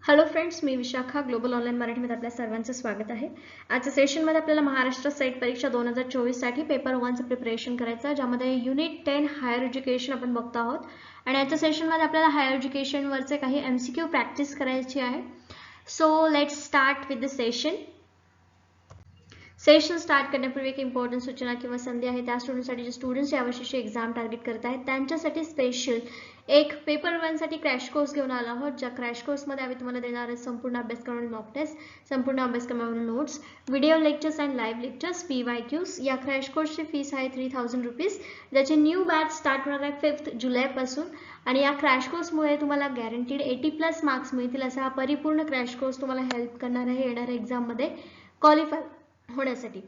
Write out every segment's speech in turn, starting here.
Hello friends, मी Vishakha global online मराठीमध्ये आपल्या सर्वांचं स्वागत आहे. आजच्या सेशनमध्ये आपल्याला महाराष्ट्र सेट परीक्षा 2024 साठी पेपर 1चं प्रिपरेशन करायचं आहे, ज्यामध्ये युनिट 10 हायर एज्युकेशन आपण बघतो आहोत. आणि आजच्या सेशनमध्ये आपल्याला हायर एज्युकेशनवरचे काही MCQ प्रॅक्टिस करायची आहे. So let's start with the session start करण्यापूर्वी एक इम्पॉर्टंट सूचना किंवा संधी आहे. त्या स्टुडंटसाठी जे स्टुडंट्स यावर्षीची एक्झाम टार्गेट करत आहेत त्यांच्यासाठी स्पेशल एक पेपर 1 साठी क्रॅश कोर्स घेऊन आलो आहोत. ज्या क्रॅश कोर्समध्ये आम्ही तुम्हाला देणार आहे संपूर्ण अभ्यासक्रमावरील मॉक टेस्ट, संपूर्ण अभ्यासक्रमावरील notes, video lectures and live lectures, PYQs. या क्रॅश कोर्सची फीस आहे 3000 रुपीज. ज्याची न्यू बॅच स्टार्ट होणार आहे 5 जुलैपासून. आणि या क्रॅश कोर्समुळे तुम्हाला गॅरंटीड 80+ मार्क्स मिळतील. असा हा परिपूर्ण क्रॅश कोर्स तुम्हाला हेल्प करणार आहे येणाऱ्या एक्झाममध्ये क्वालिफाय होण्यासाठी.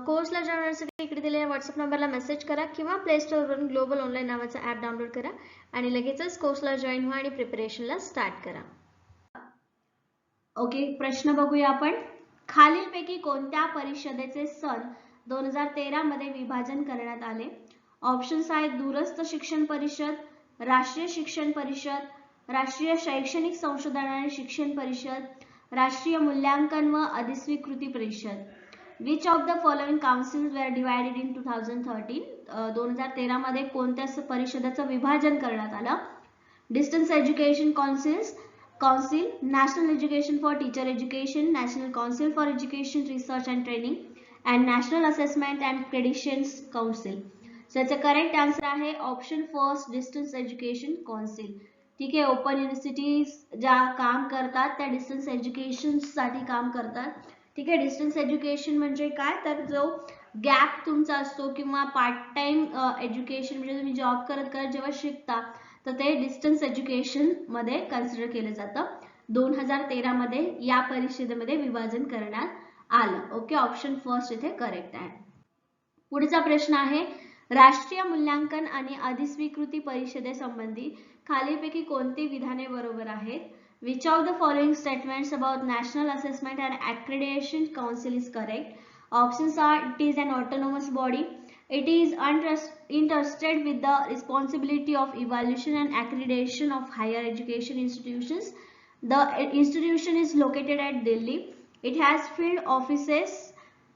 कोर्सला जॉईन होण्यासाठी इकडे दिलेल्या व्हॉट्सअप नंबरला मेसेज करा किंवा प्ले स्टोअरवरून ग्लोबल ऑनलाईन नावाचा ॲप डाउनलोड करा आणि लगेचच कोर्सला जॉईन व्हा आणि प्रिपरेशनला स्टार्ट करा. ओके, प्रश्न बघूया आपण. खालीलपैकी कोणत्या परिषदेचे सन 2013 मध्ये विभाजन करण्यात आले? ऑप्शन्स आहेत दूरस्थ शिक्षण परिषद, राष्ट्रीय शिक्षण परिषद, राष्ट्रीय शैक्षणिक संशोधन आणि शिक्षण परिषद, राष्ट्रीय मूल्यांकन व अधिस्वीकृती परिषद. Which of the following councils were divided in 2013? 2013 मध्ये कोणत्या परिषदेचं विभाजन करण्यात आलं? Distance education council, national education for teacher education, national council for education research and training and national assessment and accreditations council. त्याचा करेक्ट आन्सर आहे option first, distance education council. ठीक आहे, ओपन युनिव्हर्सिटीज ज्या काम करतात त्या डिस्टन्स एज्युकेशन साठी काम करतात. ठीक आहे, डिस्टन्स एज्युकेशन म्हणजे काय, तर जो गॅप तुमचा असतो किंवा पार्ट टाइम एज्युकेशन म्हणजे तुम्ही जॉब करत करत जेव्हा शिकता तर ते डिस्टन्स एज्युकेशन मध्ये कन्सिडर केलं जातं. 2013 मध्ये या परिषदेमध्ये विभाजन करण्यात आलं. ओके, ऑप्शन फर्स्ट इथे करेक्ट आहे. पुढचा प्रश्न आहे राष्ट्रीय मूल्यांकन आणि अधिस्वीकृती परिषदेसंबंधी खालीलपैकी कोणती विधाने बरोबर आहेत? Which of the following statements about National Assessment and Accreditation Council is correct? Options are it is an autonomous body, it is entrusted with the responsibility of evaluation and accreditation of higher education institutions, the institution is located at Delhi, it has field offices,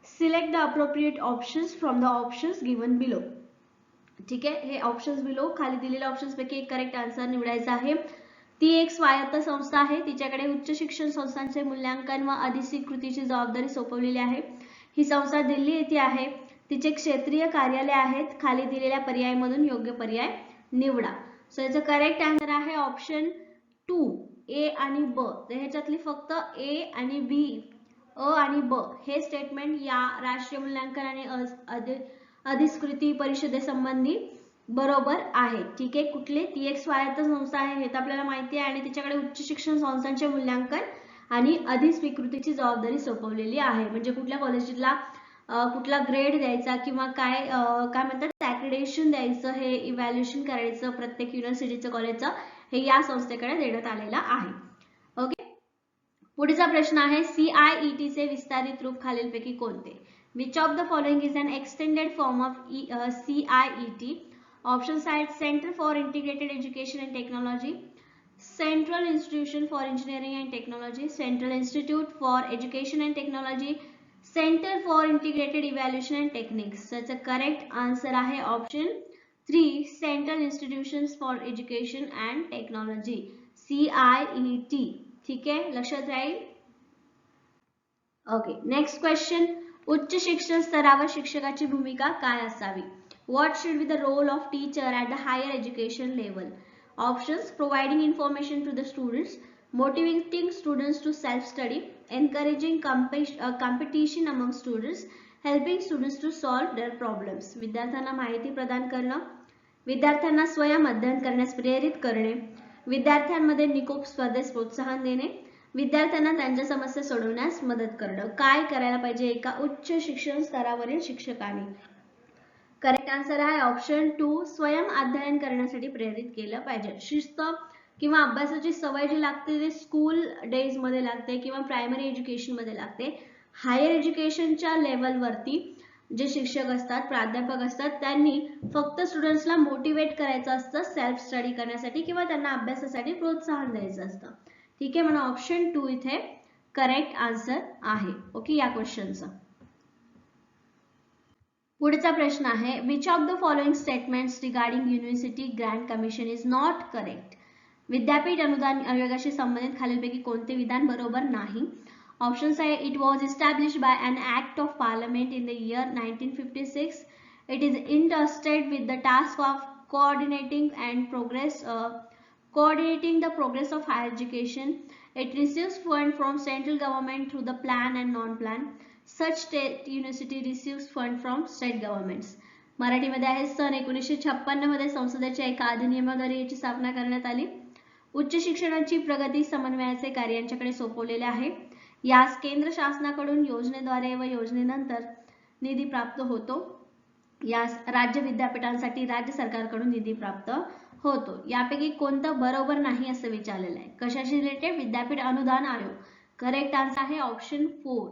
select the appropriate options from the options given below. ठीक आहे, हे options below खाली दिलेल्या options पैकी एक correct answer निवडायचा आहे. ती एक स्वायत्त संस्था आहे, तिच्याकडे उच्च शिक्षण संस्थांचे मूल्यांकन व अधिस्वीकृतीची जबाबदारी सोपवलेली आहे. ही संस्था दिल्ली येथे आहे. तिचे क्षेत्रीय कार्यालय आहेत. खाली दिलेल्या पर्यायामधून योग्य पर्याय निवडा. सो याचा करेक्ट आन्सर आहे ऑप्शन 2, ए आणि ब. तर ह्याच्यातली फक्त ए आणि बी, अ आणि ब हे स्टेटमेंट या राष्ट्रीय मूल्यांकन आणि अधिस्वीकृती परिषदेसंबंधी बरोबर आहे. ठीक आहे, कुठली ती एक स्वायत्त संस्था आहे हे तर आपल्याला माहिती आहे आणि तिच्याकडे उच्च शिक्षण संस्थांचे मूल्यांकन आणि अधिस्वीकृतीची जबाबदारी सोपवलेली आहे. म्हणजे कुठल्या कॉलेजला कुठला ग्रेड द्यायचा किंवा काय म्हणतात ॲक्रेडिटेशन द्यायचं, हे इव्हॅल्युएशन करायचं प्रत्येक युनिव्हर्सिटीचं कॉलेजचं, हे या संस्थेकडे देण्यात आलेलं आहे. ओके, पुढचा प्रश्न आहे CIET चे विस्तारित रूप खालीलपैकी कोणते? Which of the following is an extended form of CIET? Options are Center for Integrated Education and Technology, Central Institution for Engineering and Technology, Central Institute for Education and Technology, Center for Integrated Evaluation and Techniques. So it's a correct answer आहे option 3, Central Institutions for Education and Technology, CIET. ठीक आहे, लक्षात राहील. Okay, next question. उच्च शिक्षण स्तरावर शिक्षकाची भूमिका काय असावी? What should be the role of teacher at the higher education level? Options: providing information to the students, motivating students to self-study, encouraging competition among students, helping students to solve their problems. विद्यार्थ्यांना माहिती प्रदान करणं, विद्यार्थ्यांना स्वयं अध्ययन करण्यास प्रेरित करणे, विद्यार्थ्यांमध्ये निकोप स्पर्धेस प्रोत्साहन देणे, विद्यार्थ्यांना त्यांच्या समस्या सोडवण्यास मदत करणं. काय करायला पाहिजे एका उच्च शिक्षण स्तरावरील शिक्षकाने? करेक्ट आन्सर आहे ऑप्शन 2, स्वयं अध्ययन करण्यासाठी प्रेरित केलं पाहिजे. शिस्त किंवा अभ्यासाची सवय जी लागते ती स्कूल डेज मध्ये लागते किंवा प्रायमरी एज्युकेशन मध्ये लागते. हायर एज्युकेशनच्या लेवलवरती जे शिक्षक असतात, प्राध्यापक असतात, त्यांनी फक्त स्टुडंट्सला मोटिवेट करायचं असतं सेल्फ स्टडी करण्यासाठी किंवा त्यांना अभ्यासासाठी प्रोत्साहन द्यायचं असतं. ठीक आहे, म्हणून ऑप्शन 2 इथे करेक्ट आन्सर आहे. ओके, या क्वेश्चनचा. पुढचा प्रश्न आहे, which of the following statements regarding university Grant commission is not correct. विद्यापीठ अनुदान आयोगाशी संबंधित खालीलपैकी कोणते विधान बरोबर नाही. ऑप्शन्स आहे, it was established by an act of parliament in the year 1956. It is entrusted with the task of coordinating the progress of higher education. It receives fund from central government through the plan and non-plan. Such state university receives fund from state governments. मराठीमध्ये आहे, सन 1956 मध्ये संसदेच्या एका अधिनियमाद्वारे याची स्थापना करण्यात आली. उच्च शिक्षणाची प्रगती समन्वयाचे कार्य यांच्याकडे सोपवलेले आहे. यास केंद्र शासनाकडून योजनेद्वारे व योजनेनंतर निधी प्राप्त होतो. यास राज्य विद्यापीठांसाठी राज्य सरकारकडून निधी प्राप्त होतो. यापैकी कोणतं बरोबर नाही असं विचारलेलं आहे. कशाशी रिलेटेड? विद्यापीठ अनुदान आयोग. करेक्ट आन्सर आहे ऑप्शन 4.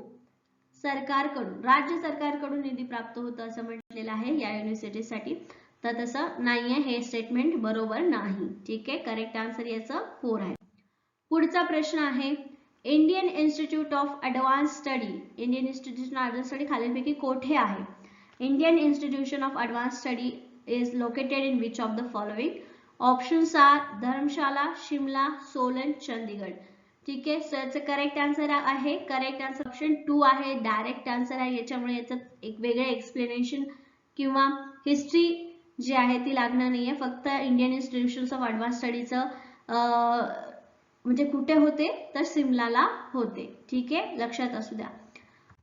सरकारकडून, राज्य सरकारकडून निधी प्राप्त होतो असं म्हटलेलं आहे या युनिव्हर्सिटीसाठी. तर तसं नाहीये, हे स्टेटमेंट बरोबर नाही. ठीक आहे, करेक्ट आन्सर याचं 4 आहे. पुढचा प्रश्न आहे, Indian institute of advance study. Indian institute of advance study खालीलपैकी कोठे आहे? Indian Institution of Advanced Study is located in which of the following? Options are Dharamshala, Shimla, Solan, Chandigarh. ठीक आहे, सो याचं करेक्ट आन्सर आहे, करेक्ट आन्सर ऑप्शन 2 आहे. डायरेक्ट आन्सर आहे, याच्यामुळे याचं एक वेगळे एक्सप्लेनेशन किंवा हिस्ट्री जी आहे ती लागणार नाहीये. फक्त इंडियन इन्स्टिट्यूशन ऑफ ॲडव्हान्स स्टडीचं म्हणजे कुठे होते तर सिमलाला होते. ठीक आहे, लक्षात असू द्या.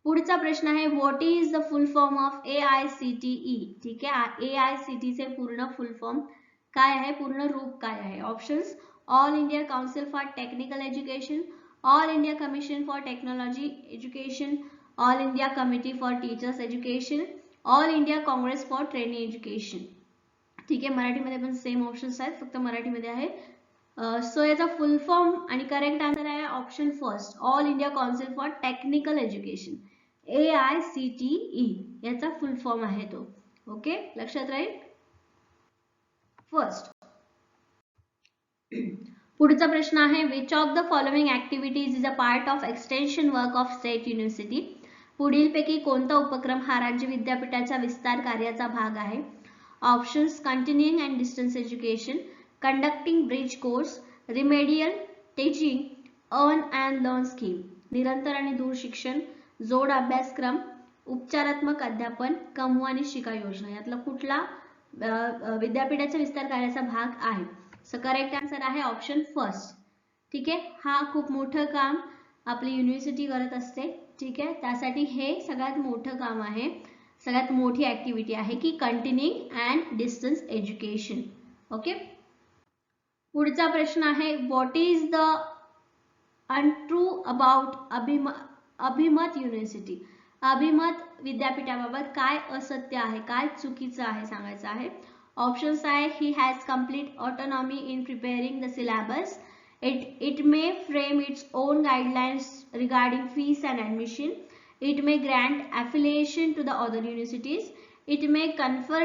पुढचा प्रश्न आहे, what is the full form of AICTE. ठीक आहे, AICTE चे पूर्ण फुल फॉर्म काय आहे, पूर्ण रूप काय आहे? Options, all India council for technical education, all India commission for technology education, all India committee for teachers education, all India Congress for training education. ठीक आहे, मराठीमध्ये पण सेम ऑप्शन्स आहेत, फक्त मराठीमध्ये आहे. सो याचा फुल फॉर्म आणि करेक्ट आन्सर आहे option first, all India council for technical education. AICTE याचा फुल फॉर्म आहे तो. ओके, लक्षात राहील. फर्स्ट. पुढचा प्रश्न आहे, which of the following activities is a part of extension work of state university. पुढीलपैकी कोणता उपक्रम हा राज्य विद्यापीठाच्या विस्तार कार्याचा भाग आहे? Options, continuing and distance education, conducting bridge course, remedial teaching, earn and learn scheme. निरंतर आणि दूर शिक्षण, जोड अभ्यासक्रम, उपचारात्मक अध्यापन, कमवू आणि शिका योजना. यातला कुठला विद्यापीठाच्या विस्तार कार्याचा भाग आहे? सो करेक्ट आन्सर आहे ऑप्शन फर्स्ट. ठीक आहे, हा खूप मोठं काम आपली युनिव्हर्सिटी करत असते. ठीक आहे, त्यासाठी हे सगळ्यात मोठं काम आहे, सगळ्यात मोठी ऍक्टिव्हिटी आहे की continuing and distance education. Okay. पुढचा प्रश्न आहे, what is the untrue about अभिमत युनिव्हर्सिटी. अभिमत विद्यापीठाबाबत काय असत्य आहे, काय चुकीचं आहे सांगायचं आहे. ऑप्शन्स आहे, he has complete autonomy in preparing the syllabus, it may frame its own guidelines regarding fees and admission, it may grant affiliation to the other universities, it may confer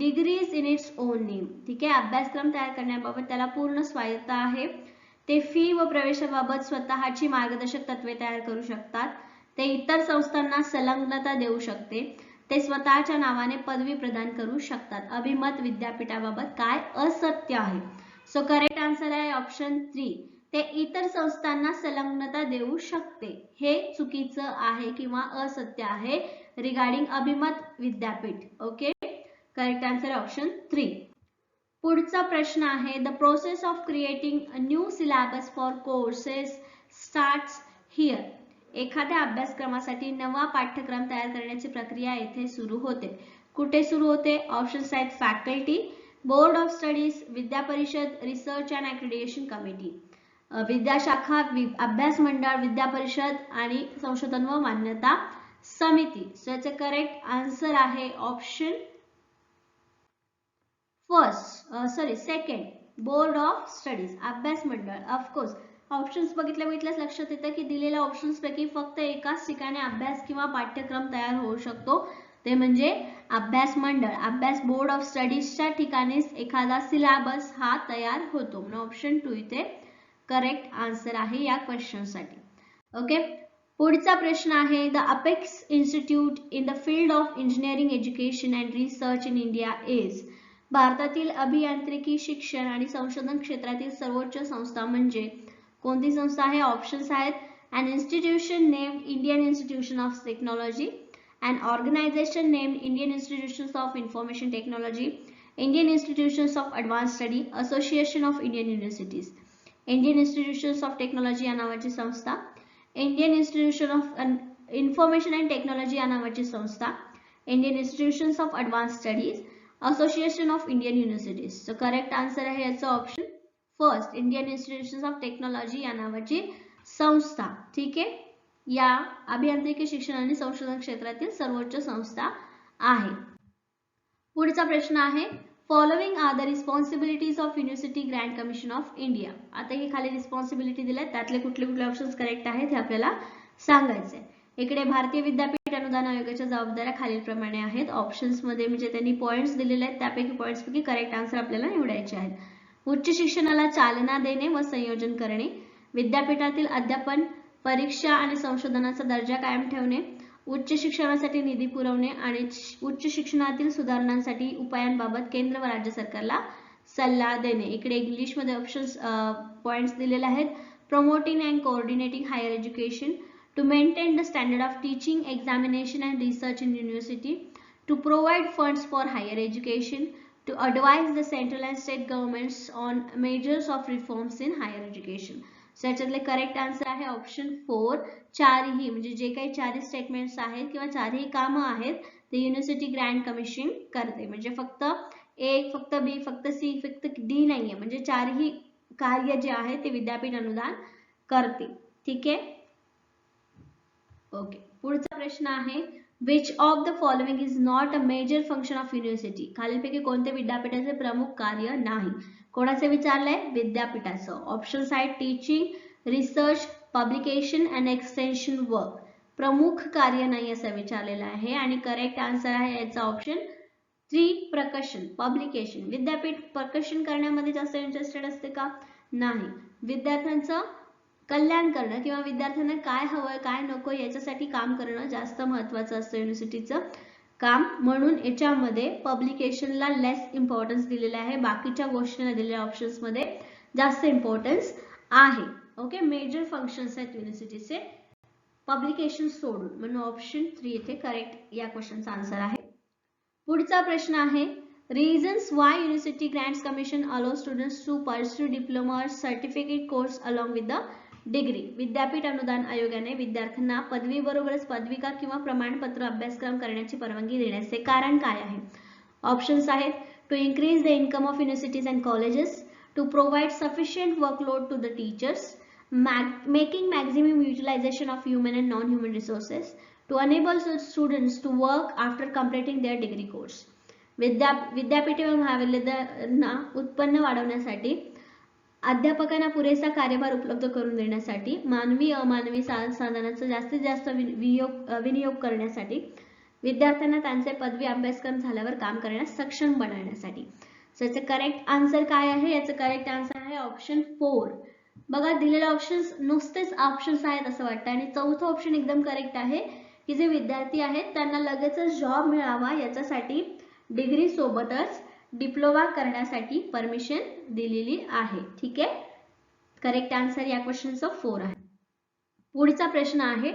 degrees in its own name. ठीक आहे, अभ्यासक्रम तयार करण्याबाबत त्याला पूर्ण स्वायत्ता आहे. ते fee व प्रवेशाबाबत स्वतःची मार्गदर्शक तत्वे तयार करू शकतात. ते इतर संस्थांना संलग्नता देऊ शकते. ते स्वतःच्या नावाने पदवी प्रदान करू शकतात. अभिमत विद्यापीठाबाबत काय असत्य आहे? सो करेक्ट आन्सर आहे ऑप्शन 3. ते इतर संस्थांना संलग्नता देऊ शकते. हे चुकीचं आहे किंवा असत्य आहे रिगार्डिंग अभिमत विद्यापीठ. Okay, correct answer option 3. पुढचा प्रश्न आहे, the process of creating a new syllabus for courses starts here. एखाद्या अभ्यासक्रमासाठी नवा पाठ्यक्रम तयार करण्याची प्रक्रिया येथे सुरू होते. कुठे सुरू होते? ऑप्शन्स आहेत, फॅकल्टी, बोर्ड ऑफ स्टडीज, विद्या परिषद, रिसर्च अँड ॲक्रेडिटेशन कमिटी. विद्याशाखा, अभ्यास मंडळ, विद्या परिषद आणि संशोधन व मान्यता समिती. सो याचे करेक्ट आन्सर आहे option second, board of studies, अभ्यास मंडळ. ऑफकोर्स ऑप्शन्स बघितल्याच लक्षात येतं की दिलेल्या ऑप्शन्स पैकी फक्त एकाच ठिकाणी अभ्यास किंवा पाठ्यक्रम तयार होऊ शकतो, ते म्हणजे अभ्यास मंडळ. अभ्यास बोर्ड ऑफ स्टडीजच्या ठिकाणीच एखादा सिलेबस हा तयार होतो. म्हणून ऑप्शन 2 इथे करेक्ट आन्सर आहे या क्वेश्चन साठी. ओके, पुढचा प्रश्न आहे the apex institute in the field of engineering education and research in India is. भारतातील अभियांत्रिकी शिक्षण आणि संशोधन क्षेत्रातील सर्वोच्च संस्था म्हणजे कोणती संस्था आहे? ऑप्शन्स आहेत an institution named Indian Institution of Technology, an organization named Indian Institutions of Information Technology, Indian Institutions of Advanced Study, Association of Indian Universities. Indian Institutions of Technology या नावाची संस्था, Indian Institution of Information and Technology या नावाची संस्था, Indian Institutions of Advanced Studies, Association of Indian Universities. So correct answer आहे याचा option first, Indian Institutions of Technology या नावाची संस्था. ठीक आहे, या अभियांत्रिकी शिक्षण आणि संशोधन क्षेत्रातील सर्वोच्च संस्था आहे. पुढचा प्रश्न आहे following are the responsibilities of University Grant Commission of India. आता ही खाली रिस्पॉन्सिबिलिटी दिल्या, त्यातले कुठले कुठले ऑप्शन्स करेक्ट आहेत हे आपल्याला सांगायचे. इकडे भारतीय विद्यापीठ अनुदान आयोगाच्या जबाबदाऱ्या खालीलप्रमाणे आहेत. ऑप्शन्स मध्ये म्हणजे त्यांनी पॉइंट्स दिलेले आहेत, त्यापैकी पॉइंट्स पैकी करेक्ट आन्सर आपल्याला निवडायचे आहेत. उच्च शिक्षणाला चालना देणे व संयोजन करणे, विद्यापीठातील अध्यापन, परीक्षा आणि संशोधनाचा दर्जा कायम ठेवणे, उच्च शिक्षणासाठी निधी पुरवणे आणि उच्च शिक्षणातील सुधारणांसाठी उपायांबाबत केंद्र व राज्य सरकारला सल्ला देणे. इकडे इंग्लिश मध्ये ऑप्शन्स पॉइंट्स दिलेले आहेत. Promoting and coordinating higher education, to maintain the standard of teaching, examination and research in university, to provide funds for higher education, to advise the central and state governments on measures of reforms in higher education. So याच्यातले correct answer आहे option 4. चारही म्हणजे जे काही चारही statements आहेत किंवा चारही कामं आहेत ते युनिव्हर्सिटी ग्रँट कमिशन करते. म्हणजे फक्त ए, फक्त बी, फक्त सी, फक्त डी नाहीये, म्हणजे चारही कार्य जे आहे ते विद्यापीठ अनुदान करते. ठीक आहे, ओके. पुढचा प्रश्न आहे Which of the following is not a major function of university? खालीलपैकी कोणते विद्यापीठाचे प्रमुख कार्य नाही? कोणाचे विचारलंय? विद्यापीठाचं. ऑप्शन्स आहेत teaching, research, publication and extension work. प्रमुख कार्य नाही असं विचारलेलं आहे आणि करेक्ट आन्सर आहे याचा ऑप्शन 3, प्रकाशन, पब्लिकेशन. विद्यापीठ प्रकाशन करण्यामध्ये जास्त इंटरेस्टेड असते का? नाही. विद्यार्थ्यांचं कल्याण करणं किंवा विद्यार्थ्यांना काय हवंय काय नको याच्यासाठी काम करणं जास्त महत्त्वाचं असतं युनिव्हर्सिटीचं काम, म्हणून याच्यामध्ये पब्लिकेशनला लेस इम्पॉर्टन्स दिलेलं आहे. बाकीच्या गोष्टींना दिलेल्या ऑप्शन्स मध्ये जास्त इम्पॉर्टन्स आहे. ओके, मेजर फंक्शन्स आहेत युनिव्हर्सिटीचे पब्लिकेशन सोडून, म्हणून ऑप्शन 3 इथे करेक्ट या क्वेश्चनचा आन्सर आहे. पुढचा प्रश्न आहे Reasons why University Grants Commission allows students to pursue diploma or certificate course along with the degree. विद्यापीठ अनुदान आयोगाने विद्यार्थ्यांना पदवी बरोबरच पदविका किंवा प्रमाणपत्र अभ्यासक्रम करण्याची परवानगी देण्याचे कारण काय आहे? ऑप्शन्स आहेत to increase the income of universities and colleges, to provide sufficient workload to the teachers, making maximum utilization of human and non human resources, to enable students to work after completing their degree course. विद्यापीठे व महाविद्यालयांना उत्पन्न वाढवण्यासाठी, अध्यापकांना पुरेसा कार्यभार उपलब्ध करून देण्यासाठी, मानवी अमानवी साधनांचा जास्तीत जास्त विनियोग करण्यासाठी, विद्यार्थ्यांना त्यांचे पदवी अभ्यासक्रम झाल्यावर काम करण्यास सक्षम बनवण्यासाठी. याचं करेक्ट आन्सर काय आहे? याचं करेक्ट आन्सर आहे ऑप्शन 4. बघा दिलेले ऑप्शन्स नुसतेच ऑप्शन्स आहेत असं वाटतं आणि चौथं ऑप्शन एकदम करेक्ट आहे की जे विद्यार्थी आहेत त्यांना लगेचच जॉब मिळावा याच्यासाठी डिग्री सोबतच डिप्लोमा करण्यासाठी परमिशन दिलेली आहे. ठीक आहे, करेक्ट आन्सर या क्वेश्चनचा 4 आहे. पुढचा प्रश्न आहे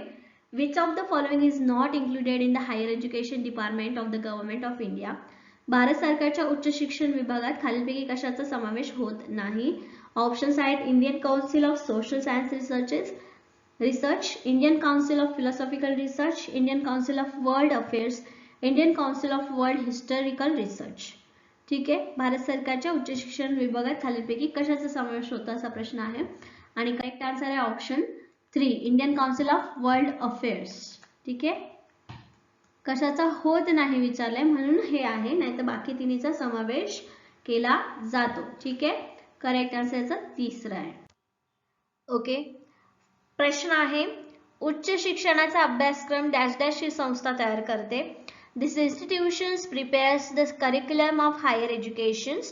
which of the following is not included in the higher education department of the government of India. भारत सरकारच्या उच्च शिक्षण विभागात खालीलपैकी कशाचा समावेश होत नाही? ऑप्शन्स आहेत Indian council of social science research, Indian council of philosophical research, Indian council of world affairs, Indian council of world historical research. ठीक आहे, भारत सरकारच्या उच्च शिक्षण विभागात खालीलपैकी कशाचा समावेश होतो असा प्रश्न आहे आणि करेक्ट आन्सर आहे option 3, Indian council of world affairs. ठीक आहे, कशाचा होत नाही विचारलंय म्हणून हे आहे, नाहीतर बाकी तिन्हीचा समावेश केला जातो. ठीक आहे, करेक्ट आन्सर याचा 3 आहे. ओके, प्रश्न आहे उच्च शिक्षणाचा अभ्यासक्रम डॅश डॅश ही संस्था तयार करते. This institutions prepares the curriculum of higher educations.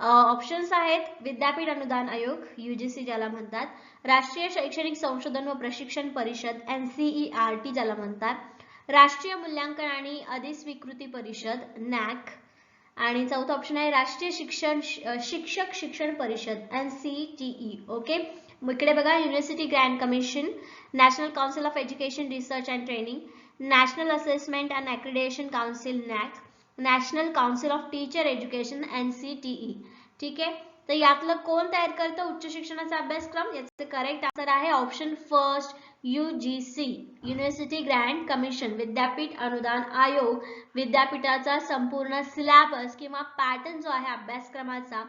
Options आहेत विद्यापीठ अनुदान आयोग UGC ज्याला म्हणतात, राष्ट्रीय शैक्षणिक संशोधन व प्रशिक्षण परिषद NCERT ज्याला म्हणतात, राष्ट्रीय मूल्यांकन आणि अधिस्वीकृती परिषद NAAC, आणि चौथा ऑप्शन आहे राष्ट्रीय शिक्षक शिक्षण परिषद NCTE. ओके, इकडे बघा university Grant commission, national council of education research and training, national assessment and accreditation council NAAC, national council of teacher education NCTE. ठीक आहे, तर यातलं कोण तयार करतं उच्च शिक्षणाचा अभ्यासक्रम? याचे करेक्ट आन्सर आहे option first UGC, university Grant commission, विद्यापीठ अनुदान आयोग. विद्यापीठाचा संपूर्ण सिलेबस किंवा पॅटर्न जो आहे अभ्यासक्रमाचा,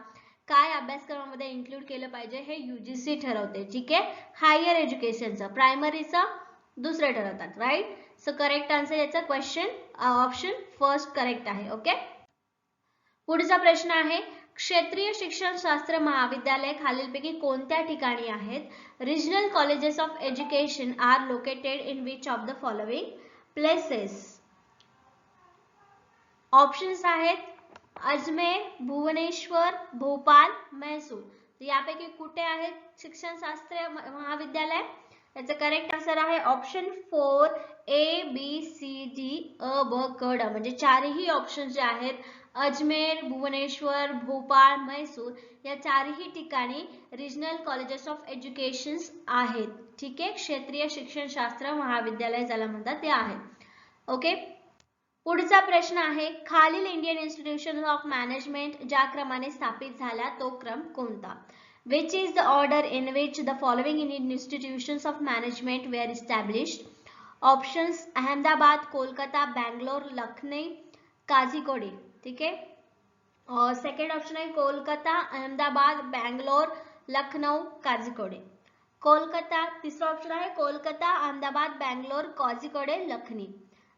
काय अभ्यासक्रमामध्ये इन्क्लूड केलं पाहिजे हे UGC ठरवते. ठीक आहे, हायर एज्युकेशनचं प्रायमरीचं दुसरे ठरवतात. राईट, सो करेक्ट आन्सर याचा क्वेश्चन ऑप्शन फर्स्ट करेक्ट आहे. ओके, पुढचा प्रश्न आहे क्षेत्रीय शिक्षण शास्त्र महाविद्यालय खालीलपैकी कोणत्या ठिकाणी आहेत? Regional colleges of education are located in which of the following places? Options आहेत अजमेर, भुवनेश्वर, भोपाळ, मैसूर. यापैकी कुठे आहे शिक्षण शास्त्र महाविद्यालय? याचा करेक्ट आन्सर आहे ऑप्शन 4 ABCD अ ब क ड, म्हणजे चारही ऑप्शन जे आहेत अजमेर, भुवनेश्वर, भोपाळ, मैसूर या चारही ठिकाणी रिजनल कॉलेजेस ऑफ एज्युकेशन आहेत. ठीक आहे, क्षेत्रीय शिक्षण शास्त्र महाविद्यालय ज्याला म्हणतात ते आहेत. ओके, पुढचा प्रश्न आहे खालील इंडियन इन्स्टिट्यूशन ऑफ मॅनेजमेंट ज्या क्रमाने स्थापित झाल्या तो क्रम कोणता? Which is the order in which the following Indian institutions of management were established? Options Ahmedabad, Kolkata, Bangalore, Lucknow, काजीकोडी. ठीक है, और सेकेंड ऑप्शन है कोलकाता, अहमदाबाद, बैंगलोर, लखनऊ, काजीकोडे. कोलकाता, तिसरा ऑप्शन आहे कोलकाता, अहमदाबाद, बैंगलोर, काजीकोडे, लखनऊ.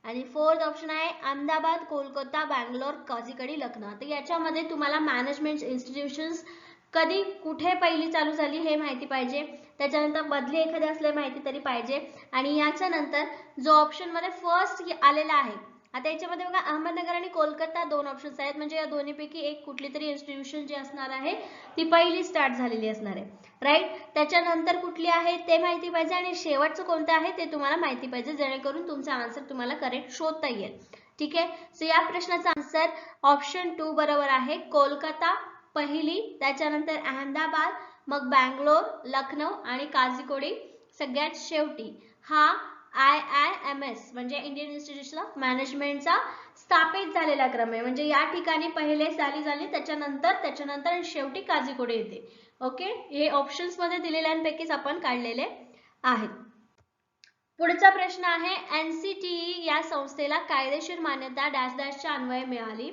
आणि फोर्थ ऑप्शन आहे अहमदाबाद, कोलकाता, बैंगलोर, काजीकोडी, लखनऊ. तर याच्यामध्ये तुम्हाला मॅनेजमेंट इन्स्टिट्यूशन्स कधी कुठे पहिली चालू झाली हे माहिती पाहिजे, त्याच्यानंतर बदली एखादी असले माहिती तरी पाहिजे, आणि याच्यानंतर जो ऑप्शन मध्ये फर्स्ट आलेला आहे, आता याच्यामध्ये बघा अहमदनगर आणि कोलकाता दोन ऑप्शन्स आहेत, म्हणजे या दोन्हीपैकी एक कुठली तरी इन्स्टिट्यूशन जी असणार आहे ती पहिली स्टार्ट झालेली असणार आहे. राईट, त्याच्यानंतर कुठली आहे ते माहिती पाहिजे, आणि शेवटचं कोणतं आहे ते तुम्हाला माहिती पाहिजे, जेणेकरून तुमचा आन्सर तुम्हाला करेक्ट शोधता येईल. ठीक आहे, सो या प्रश्नाचा आन्सर ऑप्शन 2 बरोबर आहे. कोलकाता पहिली, त्याच्यानंतर अहमदाबाद, मग बैंगलोर, लखनऊ आणि काजीकोडी सगळ्यात शेवटी. हा IIMS म्हणजे इंडियन इन्स्टिट्यूशन ऑफ मॅनेजमेंटचा स्थापित झालेला क्रम आहे, म्हणजे या ठिकाणी पहिले झाली त्याच्यानंतर शेवटी काजीकोडी येते. ओके, हे ऑप्शन्स मध्ये दिलेल्यांपैकीच आपण काढलेले आहेत. पुढचा प्रश्न आहे NCTE या संस्थेला कायदेशीर मान्यता डॅश डॅशच्या अन्वये मिळाली.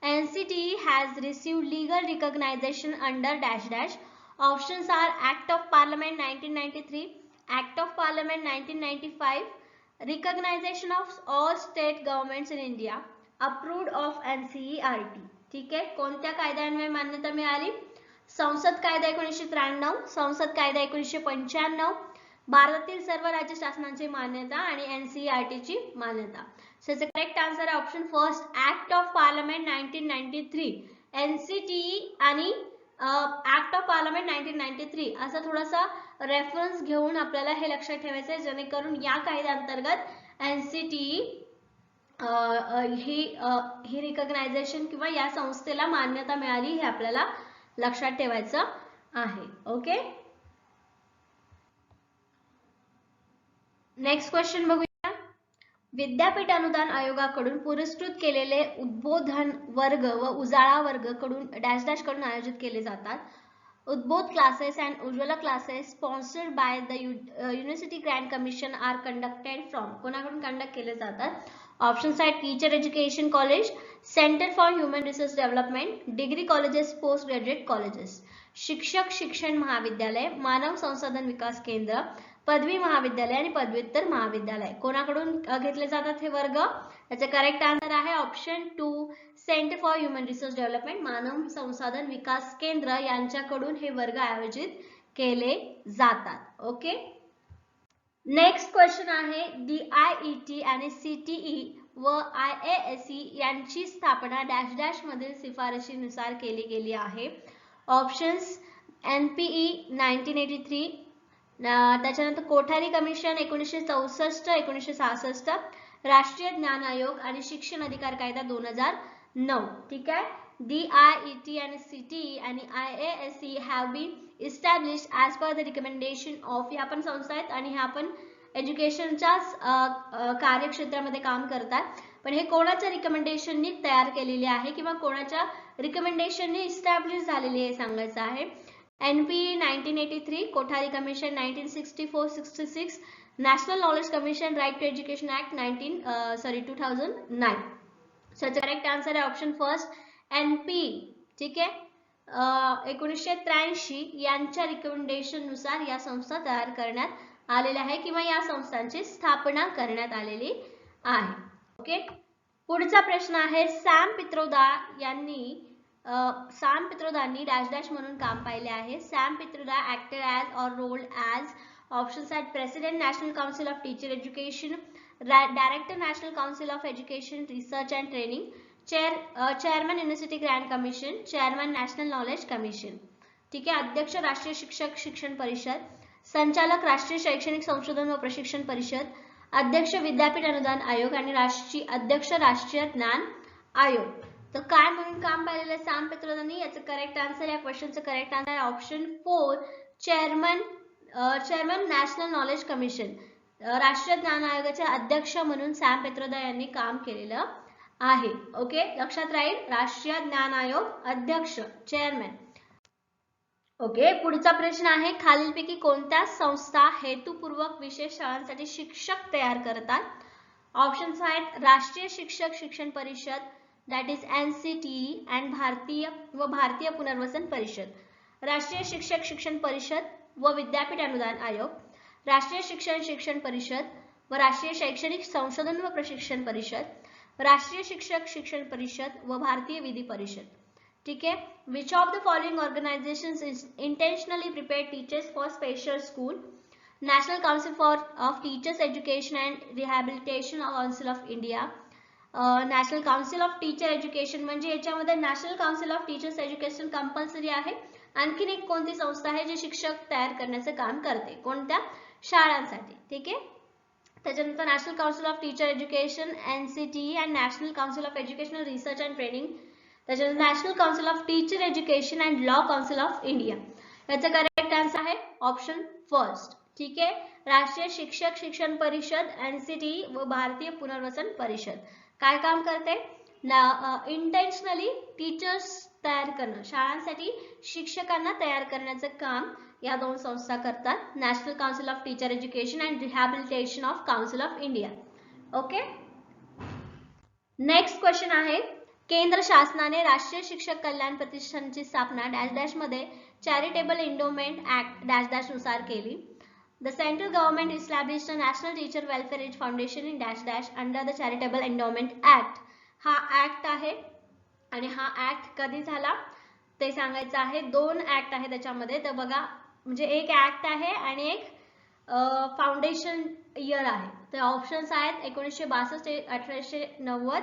NCTE has received legal recognition under dash dash. Options are Act of Parliament 1993, Act of Parliament 1995, recognition of all state governments in India, approved of NCERT. ठीक आहे, कोणत्या कायद्यान्वये मान्यता मिळाली? संसद कायदा 1993, संसद कायदा 1995, भारतातील सर्व राज्य शासनांची मान्यता आणि NCERT ची मान्यता. So the correct answer आहे option first act of parliament 1993. NCTE आणि ऍक्ट ऑफ पार्लमेंट 1993 असा थोडासा रेफरन्स घेऊन आपल्याला हे लक्षात ठेवायचं आहे, जेणेकरून या कायद्याअंतर्गत NCTE ही रिकॉग्नायझेशन किंवा या संस्थेला मान्यता मिळाली हे आपल्याला लक्षात ठेवायचं आहे. ओके, नेक्स्ट क्वेश्चन बघूया. विद्यापीठ अनुदान आयोगाकडून पुरस्कृत केलेले उद्बोधन वर्ग व उजाळा वर्ग कडून डॅश डॅश कडून आयोजित केले जातात. Udbodh classes and Ujjwala classes sponsored by the university Grant commission are conducted from, कोणाकडून कंडक्ट केले जातात? ऑप्शन्स आहेत teacher education college, centre for human resource development, degree colleges, post graduate colleges. शिक्षक शिक्षण महाविद्यालय, मानव संसाधन विकास केंद्र, पदवी महाविद्यालय आणि पदव्युत्तर महाविद्यालय. कोणाकडून घेतले जातात हे वर्ग? याचे करेक्ट आन्सर आहे option 2 centre for human resource development, मानव संसाधन विकास केंद्र यांच्याकडून हे वर्ग आयोजित केले जातात. ओके, नेक्स्ट क्वेश्चन आहे DIET आणि CTE व IASE यांची स्थापना डॅश डॅश मधील शिफारशीनुसार केली गेली आहे. ऑप्शन्स NPE 1983, त्याच्यानंतर कोठारी कमिशन 1964, 1966, राष्ट्रीय ज्ञान आयोग आणि शिक्षण अधिकार कायदा 2009. ठीक आहे. DIET and CTE आणि IASE have been established as per the recommendation of, या पण संस्था आहेत आणि ह्या पण एज्युकेशनच्याच कार्यक्षेत्रामध्ये काम करतात. पण हे कोणाच्या रिकमेंडेशननी तयार केलेले आहे किंवा कोणाच्या रिकमेंडेशननी इस्टॅब्लिश झालेली आहे सांगायचं आहे. NPE 1983, Kothari commission 1964-66, national knowledge commission, right to education act 2009. So correct answer आहे ऑप्शन फर्स्ट NPE. ठीक आहे. 1983 यांच्या रिकमेंडेशन नुसार या संस्था तयार करण्यात आलेल्या आहे किंवा या संस्थांची स्थापना करण्यात आलेली आहे. ओके. पुढचा प्रश्न आहे सॅम पित्रोदांनी डॅश डॅश म्हणून काम पाहिले आहे. सॅम पित्रोदा ऍक्टेड ॲज और रोल्ड ॲज, ऑप्शन्स आहेत president national council of teacher education, director national council of education research and training, chairman university Grant commission, chairman national knowledge commission. ठीक आहे. अध्यक्ष राष्ट्रीय शिक्षक शिक्षण परिषद, संचालक राष्ट्रीय शैक्षणिक संशोधन व प्रशिक्षण परिषद, अध्यक्ष विद्यापीठ अनुदान आयोग आणि अध्यक्ष राष्ट्रीय ज्ञान आयोग. तर काय म्हणून काम पाहिलेलं आहे सॅम पित्रोदांनी? याचं करेक्ट आन्सर, या क्वेश्चनचं करेक्ट आन्सर आहे option 4 chairman national knowledge commission. राष्ट्रीय ज्ञान आयोगाचे अध्यक्ष म्हणून सॅम पित्रोदा यांनी काम केलेलं आहे. ओके, लक्षात राहील. राष्ट्रीय ज्ञान आयोग अध्यक्ष चेअरमॅन. ओके. पुढचा प्रश्न आहे खालीलपैकी कोणत्या संस्था हेतुपूर्वक विशेष शाळांसाठी शिक्षक तयार करतात? ऑप्शन्स आहेत राष्ट्रीय शिक्षक शिक्षण परिषद, दॅट इज NCTE, अँड भारतीय पुनर्वसन परिषद, राष्ट्रीय शिक्षक शिक्षण परिषद व विद्यापीठ अनुदान आयोग, राष्ट्रीय शिक्षण परिषद व राष्ट्रीय शैक्षणिक संशोधन व प्रशिक्षण परिषद, राष्ट्रीय शिक्षक शिक्षण परिषद व भारतीय विधी परिषद. ठीक आहे. Which of the following organisations intentionally prepare teachers for special school? National Council of Teachers Education and Rehabilitation Council of India, National Council of Teacher Education, म्हणजे याच्यामध्ये national council of teachers education compulsory आहे. आणखीन एक कोणती संस्था आहे जी शिक्षक तयार करण्याचं काम करते कोणत्या शाळांसाठी? ठीक आहे. त्याच्यानंतर national council of teacher education NCTE and national council of educational research and training, त्याच्यानंतर national council of teacher education and law council of India. याचा करेक्ट आन्सर आहे ऑप्शन फर्स्ट. ठीक आहे. राष्ट्रीय शिक्षक शिक्षण परिषद NCTE व भारतीय पुनर्वसन परिषद काय काम करते? इंटेन्शनली टीचर्स तयार करणं, शाळांसाठी शिक्षकांना तयार करण्याचं काम या दोन संस्था करतात. National council of teacher education and rehabilitation of council of India. Okay. Next question आहे केंद्र शासनाने राष्ट्रीय शिक्षक कल्याण प्रतिष्ठानची स्थापना डॅश डॅश मध्ये charitable endowment act dash dash नुसार केली. The central government established a National Teacher Welfare Foundation in dash dash under the Charitable Endowment Act. हा ऍक्ट आहे आणि हा ऍक्ट कधी झाला ते सांगायचं आहे. दोन ऍक्ट आहे त्याच्यामध्ये. तर बघा, म्हणजे एक ऍक्ट आहे आणि एक फाउंडेशन इयर आहे. तर ऑप्शन्स आहेत 1962 1890,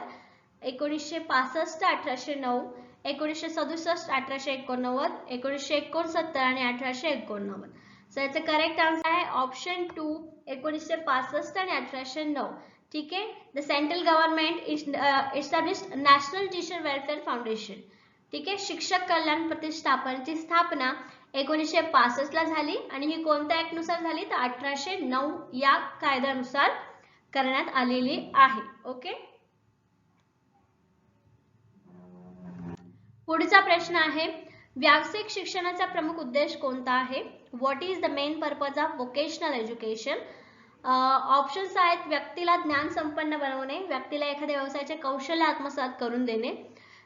1965 1809, 1967 1889, 1969 आणि 1889. सो याचं करेक्ट आन्सर आहे ऑप्शन 2 1965 आणि 1809. ठीक आहे. The central government established national teacher welfare foundation. ठीक आहे. शिक्षक कल्याण प्रतिष्ठापनाची स्थापना 1965 ला झाली आणि ही कोणत्या ऍक्ट नुसार झाली? तर 1809 या कायद्यानुसार करण्यात आलेली आहे. ओके. पुढचा प्रश्न आहे व्यावसायिक शिक्षणाचा प्रमुख उद्देश कोणता आहे? What is the main purpose of vocational education? Options आहेत व्यक्तीला ज्ञान संपन्न बनवणे, व्यक्तीला एखाद्या व्यवसायाचे कौशल्य आत्मसात करून देणे,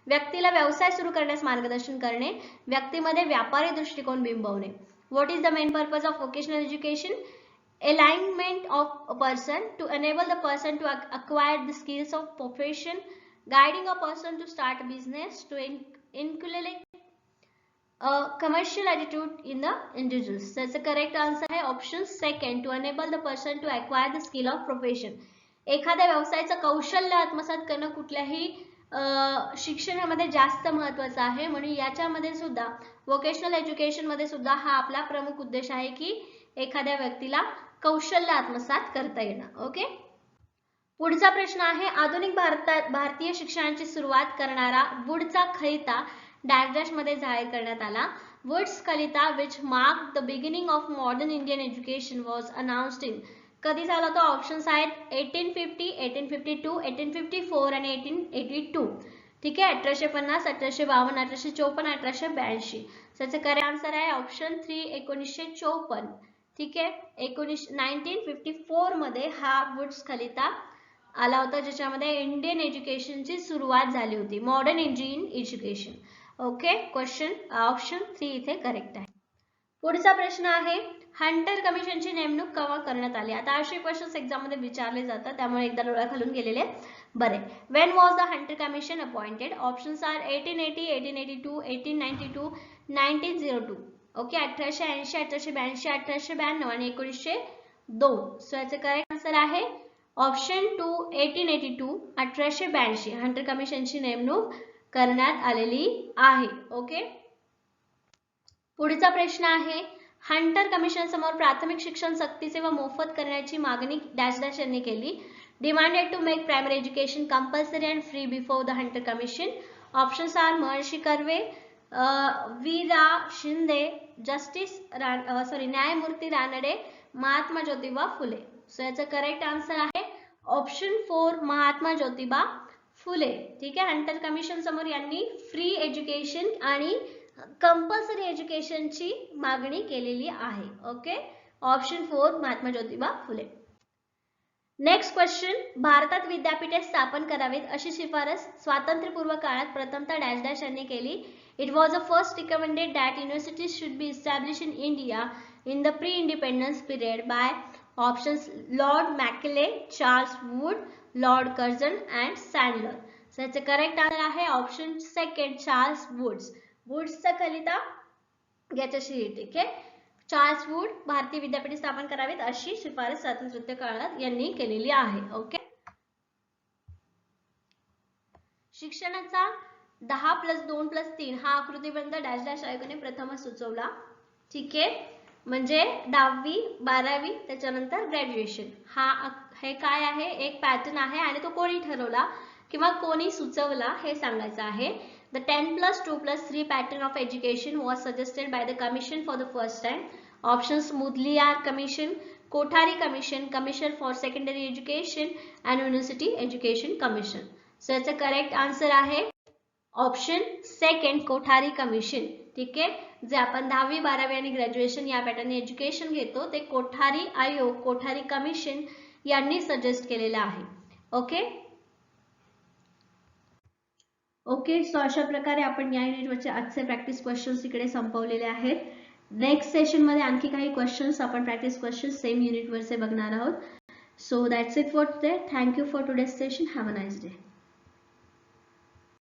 व्यक्तीला व्यवसाय सुरू करण्यास मार्गदर्शन करणे, व्यक्तीमध्ये व्यापारी दृष्टिकोन बिंबवणे. What is the main purpose of vocational education? alignment of a person to enable the person to acquire the skills of profession, guiding a person to start a business, to inculcate a commercial attitude in the individuals. So the correct answer है option second, to enable the person to acquire the skill of profession. एखाद्या व्यवसायाचं कौशल्य आत्मसात करणं कुठल्याही शिक्षणामध्ये जास्त महत्वाचं आहे, म्हणून याच्यामध्ये सुद्धा वोकेशनल एज्युकेशन मध्ये सुद्धा हा आपला प्रमुख उद्देश आहे की एखाद्या व्यक्तीला कौशल्य आत्मसात करता येणं. ओके, पुढचा प्रश्न आहे आधुनिक भारतीय शिक्षणाची सुरुवात करणारा वुडचा खलिता डॅश डॅश मध्ये जाहीर करण्यात आला. वुड्स खलिता which mark the beginning of modern Indian education was announced in. कधी झाला तो? ऑप्शन्स आहेत 1850, 1852, 1854 आणि 1882. ठीक आहे, 1850, 1852, 1854, 1882. त्याचे करेक्ट आन्सर आहे ऑप्शन 3, 1954. ठीक आहे, 1954 मध्ये हा वुड्स खलिता आला होता, ज्याच्यामध्ये इंडियन एज्युकेशनची सुरुवात झाली होती, modern Indian education. Okay, question option 3 इथे करेक्ट आहे. पुढचा प्रश्न आहे हंटर कमिशनची नेमणूक केव्हा करण्यात आली. आता असे क्वेश्चन्स एक्झाम मध्ये विचारले जातात, त्यामुळे एकदा डोळा खालून गेलेले बरे. When was the Hunter commission appointed. Options are 1880, 1882, 1892, 1902. Okay, 1880, 1882, 1892 आणि 1902. सो याचे करेक्ट आन्सर आहे ऑप्शन 2, 1882, 1882. हंटर कमिशनची नेमणूक करण्यात आलेली आहे. ओके, पुढचा प्रश्न आहे हंटर कमिशन समोर प्राथमिक शिक्षण सक्तीचे व मोफत करण्याची मागणी डॅश डॅश यांनी केली. Demanded to make primary education compulsory and free before the Hunter commission. Options are Maharshi Karve, V Ra Shinde, न्यायमूर्ती रानडे, महात्मा ज्योतिबा फुले. सो याचा करेक्ट आन्सर आहे ऑप्शन 4, महात्मा ज्योतिबा फुले. ठीक आहे, हंटर कमिशन समोर यांनी फ्री एज्युकेशन आणि कंपल्सरी एज्युकेशनची मागणी केलेली आहे. Okay, option 4, Mahatma Jyotiba Phule. Next question, भारतात विद्यापीठे स्थापन करावीत अशी शिफारस स्वातंत्र्यपूर्व काळात प्रथमतः डॅश डॅश यांनी केली. It was a first recommended that universities should be establish in India in the pre independence period by options Lord Macaulay, Charles Wood, Lord Curzon and Sadler. So याचे करेक्ट आन्सर आहे option 2, Charles Woods. वुड्सचा खलिता याच्याशी. ठीक आहे, Charles Wood भारतीय विद्यापीठ स्थापन करावीत अशी शिफारस स्वातंत्र्य काळात यांनी केलेली आहे. ओके, शिक्षणाचा 10+2+3 हा आकृतिबंध डॅश डॅश आयोगाने प्रथमच सुचवला. ठीक आहे, म्हणजे 10वी 12वी त्याच्यानंतर ग्रॅज्युएशन. हे काय आहे? एक पॅटर्न आहे आणि तो कोणी ठरवला किंवा कोणी सुचवला हे सांगायचं आहे. The 10+2+3 pattern of education was suggested by the Commission for the first time. Options: Mudliar Commission, Kothari Commission, Commission for Secondary Education and University Education Commission. So याचा करेक्ट आन्सर आहे ऑप्शन 2, कोठारी कमिशन. ठीक आहे, जे आपण 10वी 12वी आणि graduation या पॅटर्नने एज्युकेशन घेतो ते कोठारी आयोग, कोठारी कमिशन यांनी सजेस्ट केलेलं आहे. ओके, सो अशा प्रकारे आपण या युनिटवरचे आजचे प्रॅक्टिस क्वेश्चन्स इकडे संपवलेले आहेत. नेक्स्ट सेशन मध्ये आणखी काही क्वेश्चन्स आपण प्रॅक्टिस क्वेश्चन्स सेम युनिटवरचे बघणार आहोत. So that's it for today. Thank you for today's session. Have a nice day.